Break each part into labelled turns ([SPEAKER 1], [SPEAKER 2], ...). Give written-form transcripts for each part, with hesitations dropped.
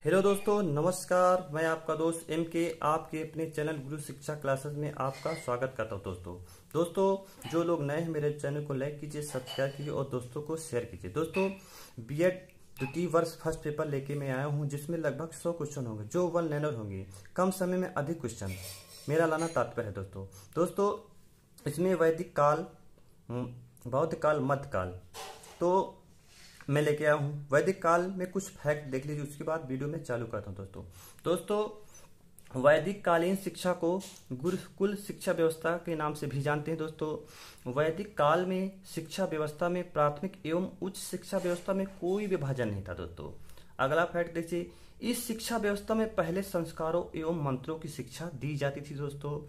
[SPEAKER 1] Hello दोस्तों, नमस्कार। मैं आपका दोस्त एम के आपके अपने चैनल गुरु शिक्षा क्लासेस में आपका स्वागत करता हूं। दोस्तों जो लोग नए हैं मेरे चैनल को लाइक कीजिए, सब्सक्राइब कीजिए और दोस्तों को शेयर कीजिए। दोस्तों बीएड द्वितीय वर्ष फर्स्ट पेपर लेके मैं आया हूं, जिसमें लगभग 100 क्वेश्चन होंगे जो वन लाइनर होंगे। कम समय में अधिक क्वेश्चन, मेरा लाना तात्पर्य है। दोस्तों इसमें वैदिक काल, बौद्ध काल, मध्यकाल, तो मैं लेके आया हूँ। वैदिक काल में कुछ फैक्ट देख लीजिए, उसके बाद वीडियो में चालू करता हूँ। दोस्तों वैदिक कालीन शिक्षा को गुरुकुल शिक्षा व्यवस्था के नाम से भी जानते हैं। दोस्तों वैदिक काल में शिक्षा व्यवस्था में प्राथमिक एवं उच्च शिक्षा व्यवस्था में कोई विभाजन नहीं था। दोस्तों अगला फैक्ट देखिए, इस शिक्षा व्यवस्था में पहले संस्कारों एवं मंत्रों की शिक्षा दी जाती थी। दोस्तों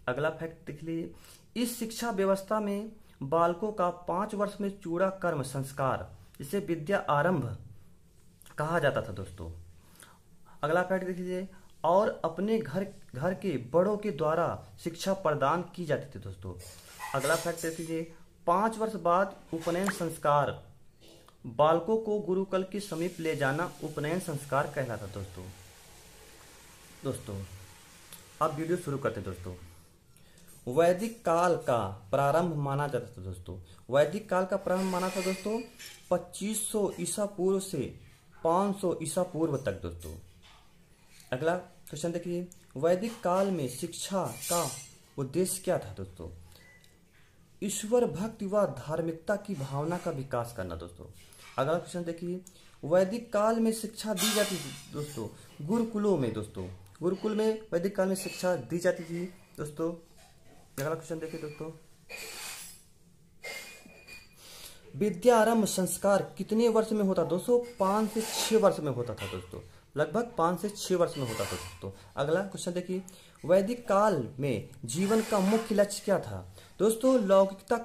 [SPEAKER 1] अगला फैक्ट देख लीजिए, इस शिक्षा व्यवस्था में बालकों का 5 वर्ष में चूड़ा कर्म संस्कार, जिसे विद्या आरंभ कहा जाता था। दोस्तों अगला फैक्ट देख लीजिए, और अपने घर के बड़ों के द्वारा शिक्षा प्रदान की जाती थी। दोस्तों अगला फैक्ट देख लीजिए, 5 वर्ष बाद उपनयन संस्कार, बालकों को गुरुकुल के समीप ले जाना उपनयन संस्कार कहलाता। दोस्तों अब वीडियो शुरू करते हैं। दोस्तों वैदिक काल का प्रारंभ माना जाता था। दोस्तों वैदिक काल का प्रारंभ माना था दोस्तों 2500 ईसा पूर्व से 500 ईसा पूर्व तक। दोस्तों अगला क्वेश्चन देखिए, वैदिक काल में शिक्षा का उद्देश्य क्या था? दोस्तों ईश्वर भक्ति व धार्मिकता की भावना का विकास करना। दोस्तों अगला क्वेश्चन देखिए, वैदिक काल में शिक्षा दी जाती थी दोस्तों गुरुकुलों में। दोस्तों गुरुकुल में वैदिक काल में शिक्षा दी जाती थी। दोस्तों अगला क्वेश्चन देखिए, दोस्तों विद्यारंभ संस्कार कितने वर्ष में होता? दोस्तों 5 से 6 वर्ष में होता था। दोस्तों लगभग 5 से 6 वर्ष में होता था। दोस्तों अगला क्वेश्चन देखिए, वैदिक काल में जीवन का मुख्य लक्ष्य क्या था? दोस्तों लौकिकता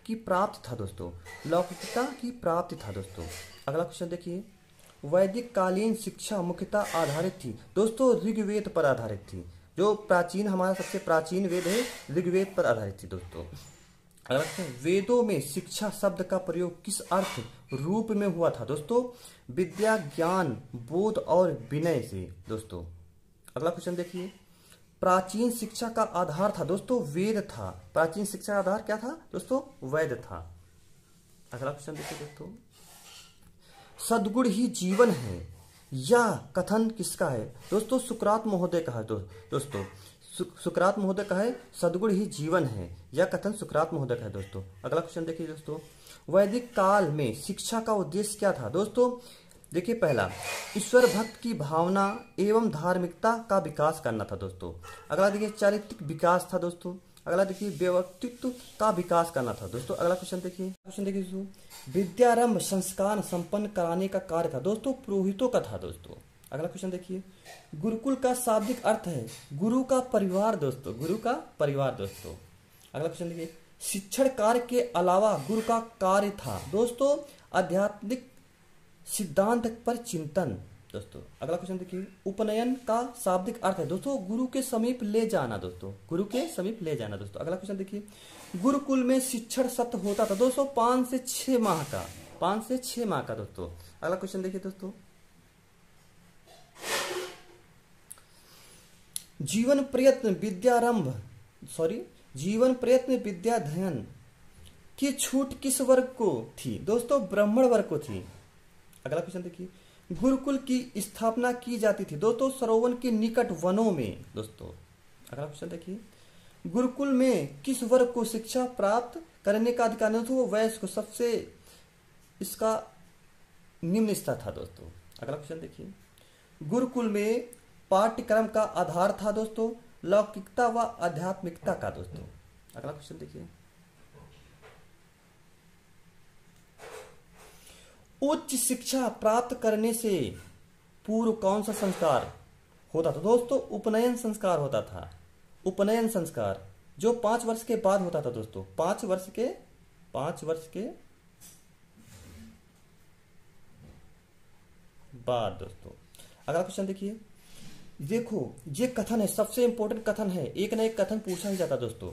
[SPEAKER 1] की प्राप्ति था। दोस्तों लौकिकता की प्राप्ति था। दोस्तों अगला क्वेश्चन देखिए, वैदिक कालीन शिक्षा मुख्यतः आधारित थी। दोस्तों ऋग्वेद पर आधारित थी। जो प्राचीन, हमारा सबसे प्राचीन वेद है, ऋग्वेद पर आधारित थी। दोस्तों अगला वेदों में शिक्षा शब्द का प्रयोग किस अर्थ रूप में हुआ था? दोस्तों विद्या, ज्ञान, बोध और विनय से। दोस्तों अगला क्वेश्चन देखिए, प्राचीन शिक्षा का आधार था। दोस्तों वेद था। प्राचीन शिक्षा का आधार क्या था? दोस्तों वेद था। अगला क्वेश्चन देखिए, दोस्तों सद्गुण ही जीवन है, यह कथन किसका है? दोस्तों सुकरात महोदय का है। दोस्तों सुकरात महोदय का है, सद्गुण ही जीवन है, यह कथन सुकरात महोदय का है। दोस्तों अगला क्वेश्चन देखिए, दोस्तों वैदिक काल में शिक्षा का उद्देश्य क्या था? दोस्तों देखिए, पहला ईश्वर भक्त की भावना एवं धार्मिकता का विकास करना था। दोस्तों अगला देखिए, चारित्रिक विकास था। दोस्तों अगला देखिए, व्यक्तित्व का विकास करना था। दोस्तों अगला क्वेश्चन देखिए दोस्तों, विद्यारंभ संस्कार संपन्न कराने का कार्य था। दोस्तों पुरोहितों का था। दोस्तों अगला क्वेश्चन देखिए, गुरुकुल का शाब्दिक अर्थ है गुरु का परिवार। दोस्तों गुरु का परिवार। दोस्तों अगला क्वेश्चन देखिए, शिक्षण कार्य के अलावा गुरु का कार्य था। दोस्तों आध्यात्मिक सिद्धांत पर चिंतन। दोस्तों अगला क्वेश्चन देखिए, उपनयन का शाब्दिक अर्थ है दोस्तों गुरु के समीप ले जाना। दोस्तों गुरु के समीप ले जाना। दोस्तों अगला क्वेश्चन देखिए, गुरुकुल में शिक्षण सत्र होता था। दोस्तों 5 से 6 माह का, 5 से 6 माह का। दोस्तों अगला क्वेश्चन देखिए, दोस्तों जीवन प्रयत्न विद्याध्ययन की छूट किस वर्ग को थी? दोस्तों ब्राह्मण वर्ग को थी। अगला क्वेश्चन देखिए, गुरुकुल की स्थापना की जाती थी दोस्तों सरोवर के निकट वनों में। दोस्तों अगला क्वेश्चन देखिए, गुरुकुल में किस वर्ग को शिक्षा प्राप्त करने का अधिकार नहीं था? वो वैश्य को, सबसे इसका निम्न स्तर था। दोस्तों अगला क्वेश्चन देखिए, गुरुकुल में पाठ्यक्रम का आधार था दोस्तों लौकिकता व आध्यात्मिकता का। दोस्तों अगला क्वेश्चन देखिए, उच्च शिक्षा प्राप्त करने से पूर्व कौन सा संस्कार होता था? दोस्तों उपनयन संस्कार होता था। उपनयन संस्कार जो 5 वर्ष के बाद होता था। दोस्तों 5 वर्ष के बाद। दोस्तों अगला क्वेश्चन देखिए, देखो ये कथन है, सबसे इंपॉर्टेंट कथन है, एक ना एक कथन पूछा ही जाता। दोस्तों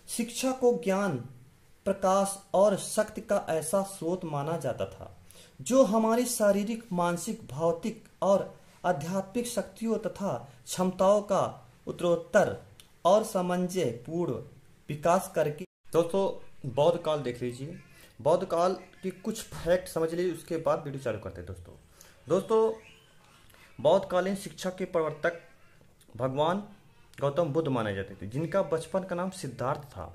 [SPEAKER 1] शिक्षा को ज्ञान, प्रकाश और शक्ति का ऐसा स्रोत माना जाता था जो हमारी शारीरिक, मानसिक, भौतिक और आध्यात्मिक शक्तियों तथा क्षमताओं का उत्तरोत्तर और सामंजस्य पूर्ण विकास करके। दोस्तों बौद्ध काल देख लीजिए, बौद्ध काल की कुछ फैक्ट समझ लीजिए, उसके बाद वीडियो चालू करते हैं। दोस्तों बौद्ध कालीन शिक्षा के प्रवर्तक भगवान गौतम बुद्ध माने जाते थे, जिनका बचपन का नाम सिद्धार्थ था।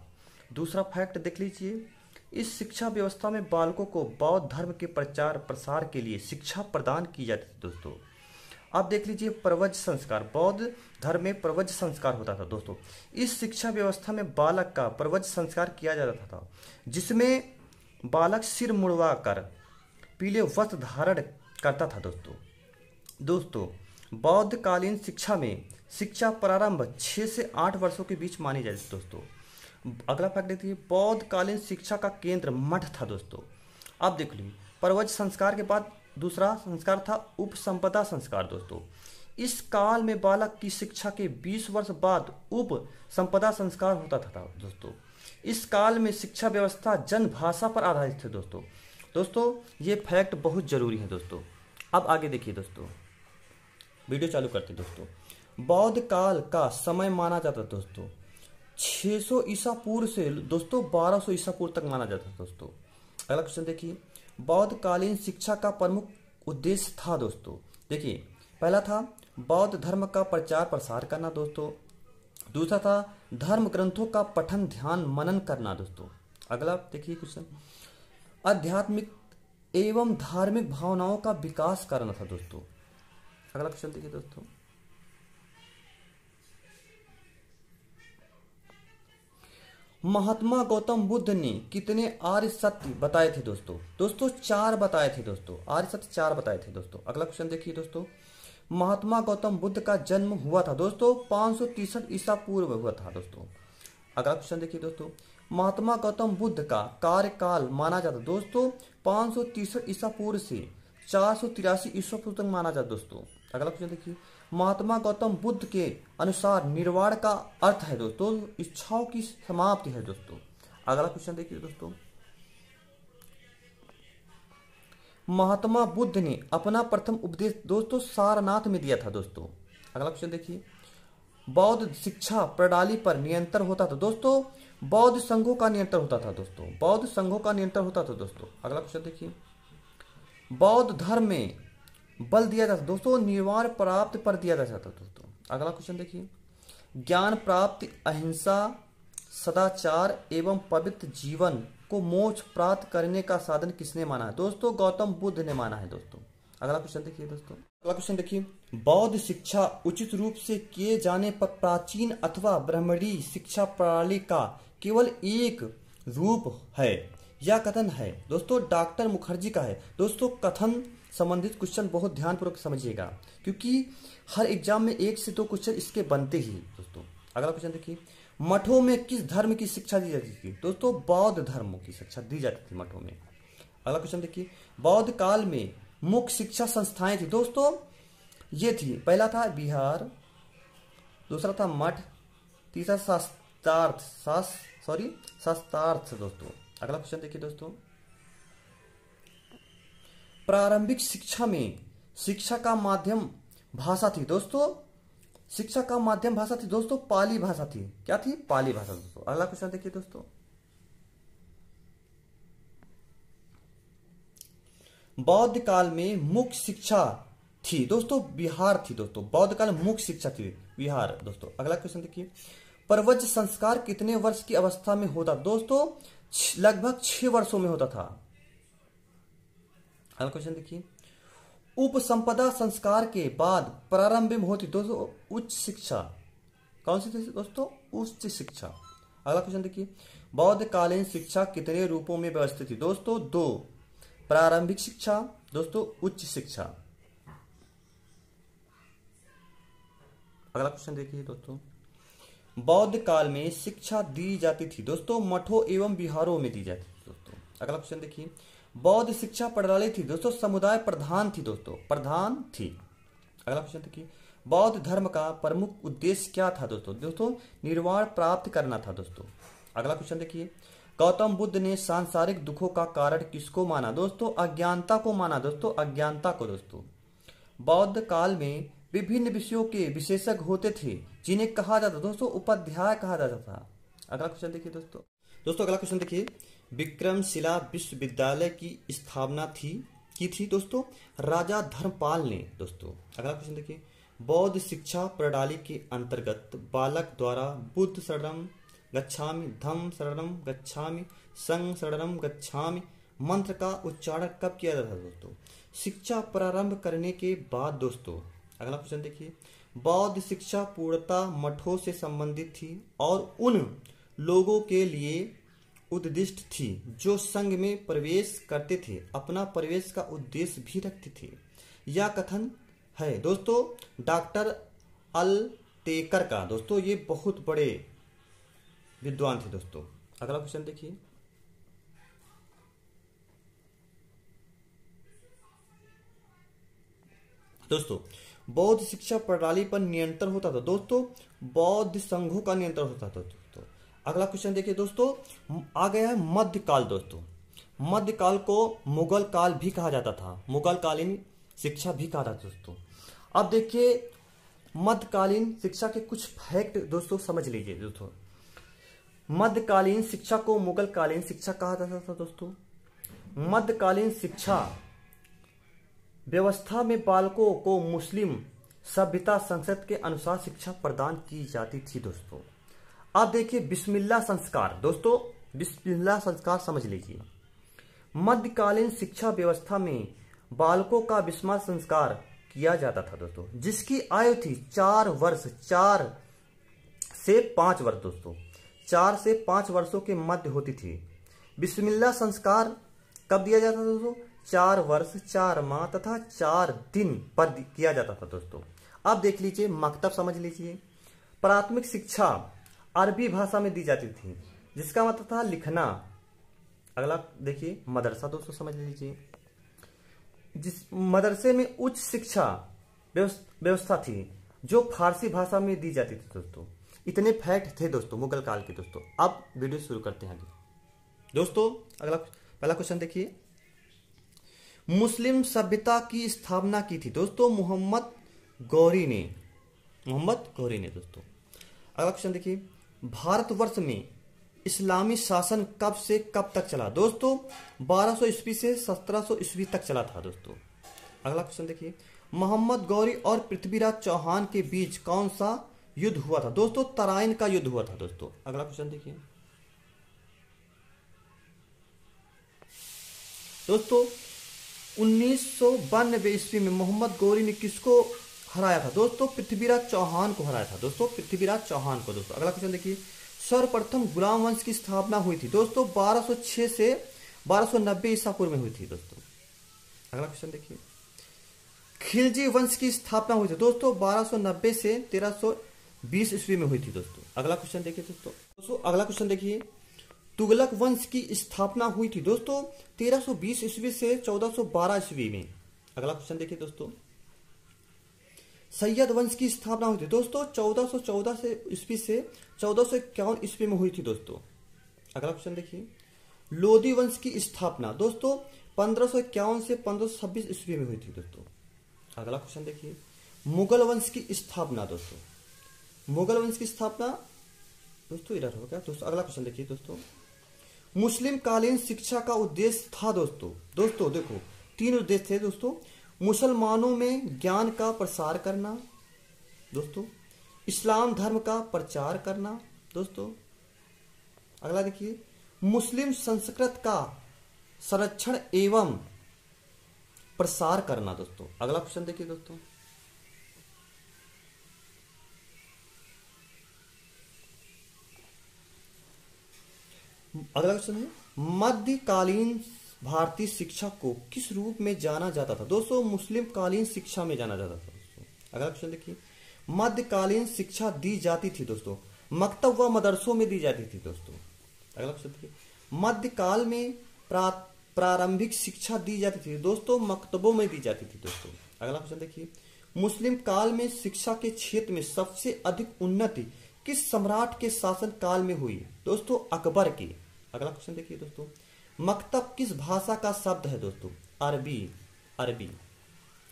[SPEAKER 1] दूसरा फैक्ट देख लीजिए, इस शिक्षा व्यवस्था में बालकों को बौद्ध धर्म के प्रचार प्रसार के लिए शिक्षा प्रदान की जाती थी। दोस्तों आप देख लीजिए प्रवज्य संस्कार, बौद्ध धर्म में प्रवज्य संस्कार होता था। दोस्तों इस शिक्षा व्यवस्था में बालक का प्रवज्य संस्कार किया जाता था, जिसमें बालक सिर मुड़वा कर पीले वस्त्र धारण करता था। दोस्तों बौद्ध कालीन शिक्षा में शिक्षा प्रारंभ 6 से 8 वर्षों के बीच मानी जाती थी। दोस्तों अगला फैक्ट देखिए, बौद्ध कालीन शिक्षा का केंद्र मठ था। दोस्तों आप देख लीजिए प्रवज्य संस्कार के बाद दूसरा संस्कार था उपसंपदा संस्कार। दोस्तों इस काल में बालक की शिक्षा के 20 वर्ष बाद उप संपदा संस्कार होता था। दोस्तों इस काल में शिक्षा व्यवस्था जन भाषा पर आधारित थी। दोस्तों ये फैक्ट बहुत जरूरी है। दोस्तों अब आगे देखिए, दोस्तों वीडियो चालू करते हैं। दोस्तों बौद्ध काल का समय माना जाता है दोस्तों 600 ईसा पूर्व से दोस्तों 1200 ईसा पूर्व तक माना जाता है। दोस्तों अगला क्वेश्चन देखिए, बौद्ध कालीन शिक्षा का प्रमुख उद्देश्य था। दोस्तों देखिए पहला था बौद्ध धर्म का प्रचार प्रसार करना। दोस्तों दूसरा था धर्म ग्रंथों का पठन ध्यान मनन करना। दोस्तों अगला देखिए क्वेश्चन, आध्यात्मिक एवं धार्मिक भावनाओं का विकास करना था। दोस्तों अगला क्वेश्चन देखिए, दोस्तों महात्मा गौतम बुद्ध ने कितने आर्य सत्य बताए थे। दोस्तों 4 बताए थे। दोस्तों आर्य सत्य 4 बताए थे। दोस्तों अगला क्वेश्चन देखिए, दोस्तों महात्मा गौतम बुद्ध का जन्म हुआ था दोस्तों 563 ईसा पूर्व हुआ था। दोस्तों अगला क्वेश्चन देखिए, दोस्तों महात्मा गौतम बुद्ध का कार्यकाल माना जाता दोस्तों 563 ईसा पूर्व से 483 ईसा पूर्व तक माना जाता। दोस्तों अगला क्वेश्चन देखिए, महात्मा गौतम बुद्ध के अनुसार निर्वाण का अर्थ है दोस्तों इच्छाओं की समाप्ति है। दोस्तों अगला क्वेश्चन देखिए, दोस्तों महात्मा बुद्ध ने अपना प्रथम उपदेश दोस्तों सारनाथ में दिया था। दोस्तों अगला क्वेश्चन देखिए, बौद्ध शिक्षा प्रणाली पर नियंत्रण होता था। दोस्तों बौद्ध संघों का नियंत्रण होता था। दोस्तों बौद्ध संघों का नियंत्रण होता था। दोस्तों अगला क्वेश्चन देखिए, बौद्ध धर्म में बल दिया जाता दोस्तों निर्वाण प्राप्त पर दिया जाता। दोस्तों अगला क्वेश्चन देखिए, ज्ञान प्राप्ति अहिंसा सदाचार एवं पवित्र जीवन को मोक्ष प्राप्त करने का साधन किसने माना है। दोस्तों गौतम बुद्ध ने माना है। दोस्तों अगला क्वेश्चन देखिए, दोस्तों अगला क्वेश्चन देखिए, बौद्ध शिक्षा उचित रूप से किए जाने पर प्राचीन अथवा ब्राह्मणी शिक्षा प्रणाली का केवल एक रूप है, यह कथन है दोस्तों डॉक्टर मुखर्जी का है। दोस्तों कथन संबंधित क्वेश्चन बहुत ध्यानपूर्वक समझिएगा, क्योंकि हर एग्जाम में 1 से 2 क्वेश्चन इसके बनते ही। दोस्तों अगला क्वेश्चन देखिए, मठों में किस धर्म की शिक्षा दी जाती थी। दोस्तों बौद्ध धर्म की शिक्षा दी जाती थी मठों में। अगला क्वेश्चन देखिए, बौद्ध काल में मुख्य शिक्षा संस्थाएं थी। दोस्तों ये थी, पहला था विहार, दूसरा था मठ, तीसरा शास्त्रार्थ। दोस्तों अगला क्वेश्चन देखिए, दोस्तों प्रारंभिक शिक्षा में शिक्षा का माध्यम भाषा थी। दोस्तों शिक्षा का माध्यम भाषा थी दोस्तों पाली भाषा थी। क्या थी? पाली भाषा। दोस्तों अगला क्वेश्चन देखिए, दोस्तों बौद्ध काल में मुख्य शिक्षा थी दोस्तों विहार थी। दोस्तों बौद्ध काल में मुख्य शिक्षा थी विहार। दोस्तों अगला क्वेश्चन देखिए, प्रवज्य संस्कार कितने वर्ष की अवस्था में होता। दोस्तों लगभग 6 वर्षों में होता था। अगला क्वेश्चन देखिए, उपसंपदा संस्कार के बाद प्रारंभ में होती दोस्तों उच्च शिक्षा। कौन सी थी दोस्तों? उच्च शिक्षा। अगला क्वेश्चन देखिए, बौद्ध कालीन शिक्षा कितने रूपों में व्यवस्थित थी। दोस्तों 2, प्रारंभिक शिक्षा, दोस्तों उच्च शिक्षा। अगला क्वेश्चन देखिए, दोस्तों बौद्ध काल में शिक्षा दी जाती थी दोस्तों मठों एवं विहारों में दी जाती थी। दोस्तों अगला क्वेश्चन देखिए, बौद्ध शिक्षा प्रणाली थी दोस्तों समुदाय प्रधान थी। दोस्तों प्रधान थी। अगला क्वेश्चन देखिए, बौद्ध धर्म का प्रमुख उद्देश्य क्या था। दोस्तों निर्वाण प्राप्त करना था। दोस्तों अगला क्वेश्चन देखिए, गौतम बुद्ध ने सांसारिक दुखों का कारण किसको माना। दोस्तों अज्ञानता को माना। दोस्तों अज्ञानता को। दोस्तों बौद्ध काल में विभिन्न विषयों के विशेषज्ञ होते थे जिन्हें कहा जाता दोस्तों उपाध्याय कहा जाता था। अगला क्वेश्चन देखिए दोस्तों। अगला क्वेश्चन देखिए, विक्रमशिला विश्वविद्यालय की स्थापना की थी दोस्तों राजा धर्मपाल ने दोस्तों। अगला क्वेश्चन देखिए, बौद्ध शिक्षा प्रणाली के अंतर्गत बालक द्वारा बुद्ध शरणम गच्छामि, धम्म शरणम गच्छामि, संघ शरणम गच्छामि मंत्र का उच्चारण कब किया जाता था दोस्तों? शिक्षा प्रारंभ करने के बाद दोस्तों। अगला क्वेश्चन देखिए, बौद्ध शिक्षा पूर्णतः मठों से संबंधित थी और उन लोगों के लिए उद्दिष्ट थी जो संघ में प्रवेश करते थे, अपना प्रवेश का उद्देश्य भी रखते थे। यह कथन है दोस्तों डॉक्टर अलटेकर का दोस्तों, ये बहुत बड़े विद्वान थे दोस्तों। अगला क्वेश्चन देखिए, दोस्तों बौद्ध शिक्षा प्रणाली पर नियंत्रण होता था दोस्तों बौद्ध संघों का नियंत्रण होता था दोस्तों। अगला क्वेश्चन देखिए दोस्तों, आ गया है मध्यकाल दोस्तों। मध्यकाल को मुगल काल भी कहा जाता था, मुगल कालीन शिक्षा भी कहा जाता था दोस्तों। अब देखिए मध्यकालीन शिक्षा के कुछ फैक्ट दोस्तों समझ लीजिए दोस्तों। मध्यकालीन शिक्षा को मुगल कालीन शिक्षा कहा जाता था दोस्तों। मध्यकालीन शिक्षा व्यवस्था में बालकों को मुस्लिम सभ्यता संसद के अनुसार शिक्षा प्रदान की जाती थी दोस्तों। अब देखिए बिस्मिल्लाह संस्कार दोस्तों, बिस्मिल्लाह संस्कार समझ लीजिए। मध्यकालीन शिक्षा व्यवस्था में बालकों का बिस्मिल्लाह संस्कार किया जाता था दोस्तों, जिसकी आयु थी 4 वर्ष, 4 से 5 वर्ष दोस्तों, 4 से 5 वर्षों के मध्य होती थी। बिस्मिल्लाह संस्कार कब दिया जाता था दोस्तों? 4 वर्ष, 4 माह तथा 4 दिन पर किया जाता था दोस्तों। अब देख लीजिए मकतब समझ लीजिए। प्राथमिक शिक्षा अरबी भाषा में दी जाती थी, जिसका मतलब था लिखना। अगला देखिए मदरसा दोस्तों समझ लीजिए, जिस मदरसे में उच्च शिक्षा व्यवस्था थी जो फारसी भाषा में दी जाती थी दोस्तों। इतने फैक्ट थे दोस्तों मुगल काल के दोस्तों। अब वीडियो शुरू करते हैं आगे दोस्तों। अगला पहला क्वेश्चन देखिए, मुस्लिम सभ्यता की स्थापना की थी दोस्तों मोहम्मद गौरी ने दोस्तों। अगला क्वेश्चन देखिए, भारतवर्ष में इस्लामी शासन कब से कब तक चला दोस्तों? 1200 ईस्वी से 1700 ईस्वी तक चला था दोस्तों। अगला क्वेश्चन देखिए, मोहम्मद गौरी और पृथ्वीराज चौहान के बीच कौन सा युद्ध हुआ था दोस्तों? तराइन का युद्ध हुआ था दोस्तों। अगला क्वेश्चन देखिए दोस्तों, 1992 ईस्वी में मोहम्मद गौरी ने किसको हराया था दोस्तों? पृथ्वीराज चौहान को हराया था दोस्तों, पृथ्वीराज चौहान को दोस्तों। अगला क्वेश्चन देखिए, सर्वप्रथम गुलाम वंश की स्थापना हुई थी दोस्तों 1206 से 1290 ईसा पूर्व में हुई थी दोस्तों। अगला क्वेश्चन देखिए, खिलजी वंश की स्थापना हुई थी दोस्तों 1290 से 1320 ईस्वी में हुई थी दोस्तों। अगला क्वेश्चन देखिए दोस्तों, अगला क्वेश्चन देखिए, तुगलक वंश की स्थापना हुई थी दोस्तों 1320 ईस्वी से 1412 ईस्वी में। अगला क्वेश्चन देखिए दोस्तों, सैयद वंश की स्थापना हुई थी दोस्तों 1414 से ईस्वी से 1451 ईस्वी में हुई थी दोस्तों। अगला क्वेश्चन देखिए, लोधी वंश की स्थापना दोस्तों 1551 से 1526 ईस्वी में हुई थी दोस्तों। अगला क्वेश्चन देखिए, मुगल वंश की स्थापना दोस्तों, मुगल वंश की स्थापना दोस्तों इधर हो गया दोस्तों। अगला क्वेश्चन देखिए दोस्तों, मुस्लिम कालीन शिक्षा का उद्देश्य था दोस्तों देखो 3 उद्देश्य थे दोस्तों। मुसलमानों में ज्ञान का प्रसार करना दोस्तों, इस्लाम धर्म का प्रचार करना दोस्तों। अगला देखिए, मुस्लिम संस्कृत का संरक्षण एवं प्रसार करना दोस्तों। अगला क्वेश्चन देखिए दोस्तों, अगला क्वेश्चन है, मध्यकालीन भारतीय शिक्षा को किस रूप में जाना जाता था दोस्तों? मुस्लिम कालीन शिक्षा में जाना जाता था दोस्तों। अगला क्वेश्चन देखिए, मध्यकालीन शिक्षा दी जाती थी दोस्तों मकतब व मदरसों में दी जाती थी दोस्तों। अगला क्वेश्चन देखिए, मध्यकाल में प्रारंभिक शिक्षा दी जाती थी दोस्तों मकतबों में दी जाती थी दोस्तों। अगला क्वेश्चन देखिए, मुस्लिम काल में शिक्षा के क्षेत्र में सबसे अधिक उन्नति किस सम्राट के शासन काल में हुई दोस्तों? अकबर की। अगला क्वेश्चन देखिए दोस्तों, मकतब किस भाषा का शब्द है दोस्तों? अरबी।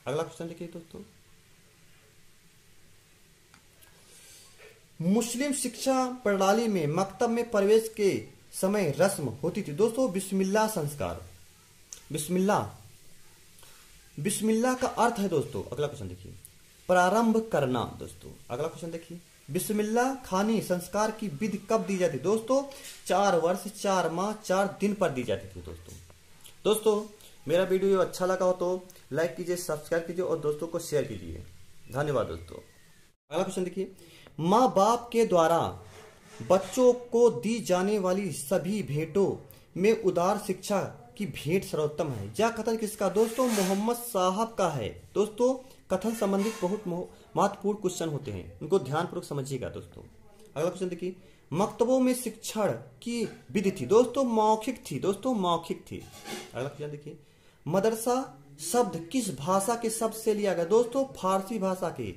[SPEAKER 1] अगला क्वेश्चन देखिए दोस्तों, मुस्लिम शिक्षा प्रणाली में मकतब में प्रवेश के समय रस्म होती थी दोस्तों बिस्मिल्लाह संस्कार। बिस्मिल्लाह, बिस्मिल्लाह का अर्थ है दोस्तों, अगला क्वेश्चन देखिए, प्रारंभ करना दोस्तों। अगला क्वेश्चन देखिए, बिस्मिल्लाह खानी संस्कार की विधि कब दी जाती दोस्तों? 4 वर्ष 4 माह 4 दिन पर दी जाती थी दोस्तों। दोस्तों मेरा वीडियो अच्छा लगा हो तो लाइक कीजिए, सब्सक्राइब कीजिए और दोस्तों को शेयर कीजिए। धन्यवाद दोस्तों। अगला क्वेश्चन देखिए, माँ बाप के द्वारा बच्चों को दी जाने वाली सभी भेंटों में उदार शिक्षा की भेंट सर्वोत्तम है। यह कथन किसका दोस्तों? मोहम्मद साहब का है दोस्तों। कथन संबंधित बहुत महत्वपूर्ण क्वेश्चन होते हैं, उनको ध्यानपूर्वक समझिएगा दोस्तों। अगला क्वेश्चन देखिए, मकतबों में शिक्षण की विधि थी दोस्तों मौखिक थी दोस्तों, मौखिक थी। अगला क्वेश्चन देखिए, मदरसा शब्द किस भाषा के शब्द से लिया गया दोस्तों? फारसी भाषा के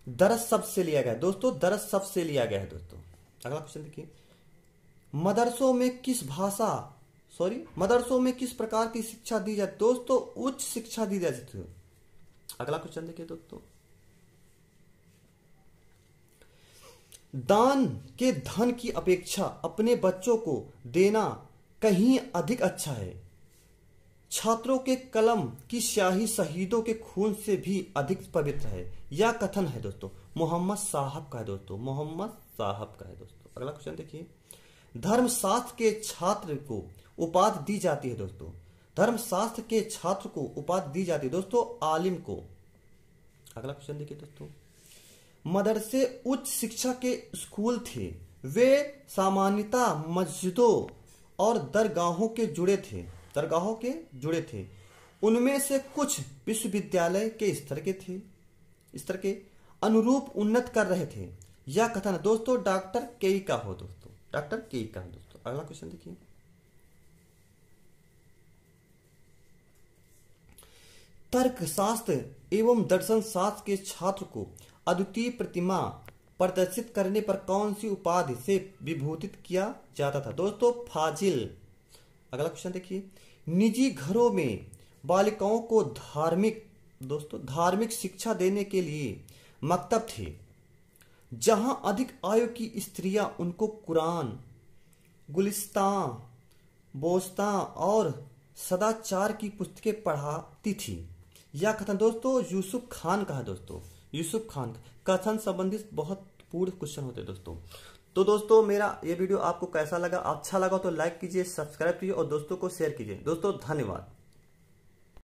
[SPEAKER 1] दरस शब्द से लिया गया दोस्तों, दरस शब्द से लिया गया है दोस्तों। अगला क्वेश्चन देखिए, मदरसों में किस प्रकार की शिक्षा दी जाती दोस्तों? उच्च शिक्षा दी जाती थी। अगला क्वेश्चन देखिए दोस्तों, दान के धन की अपेक्षा अपने बच्चों को देना कहीं अधिक अच्छा है। छात्रों के कलम की स्याही शहीदों के खून से भी अधिक पवित्र है। यह कथन है दोस्तों मोहम्मद साहब का है दोस्तों, मोहम्मद साहब का है दोस्तों। अगला क्वेश्चन देखिए, धर्मशास्त्र के छात्र को उपाधि दी जाती है दोस्तों, धर्मशास्त्र के छात्र को उपाधि दी जाती है दोस्तों आलिम को। अगला क्वेश्चन देखिए दोस्तों, मदरसे उच्च शिक्षा के स्कूल थे, वे सामान्यतः मस्जिदों और दरगाहों के जुड़े थे। उनमें से कुछ विश्वविद्यालय के स्तर के अनुरूप उन्नत कर रहे थे। यह कथन दोस्तों डॉक्टर केई का हो दोस्तों, डॉक्टर केई का है दोस्तों। अगला क्वेश्चन देखिए, तर्कशास्त्र एवं दर्शन शास्त्र के छात्र को अद्वितीय प्रतिमा प्रदर्शित करने पर कौन सी उपाधि से विभूषित किया जाता था दोस्तों? फाजिल। अगला क्वेश्चन देखिए, निजी घरों में बालिकाओं को धार्मिक शिक्षा देने के लिए मकतब थे, जहां अधिक आयु की स्त्रियां उनको कुरान, गुलिस्तां, बोस्तां और सदाचार की पुस्तकें पढ़ाती थी। यह कथन दोस्तों यूसुफ खान का है दोस्तों, यूसुफ खान। कथन संबंधित बहुत पूर्ण क्वेश्चन होते हैं दोस्तों। तो दोस्तों मेरा ये वीडियो आपको कैसा लगा? अच्छा लगा तो लाइक कीजिए, सब्सक्राइब कीजिए और दोस्तों को शेयर कीजिए दोस्तों। धन्यवाद।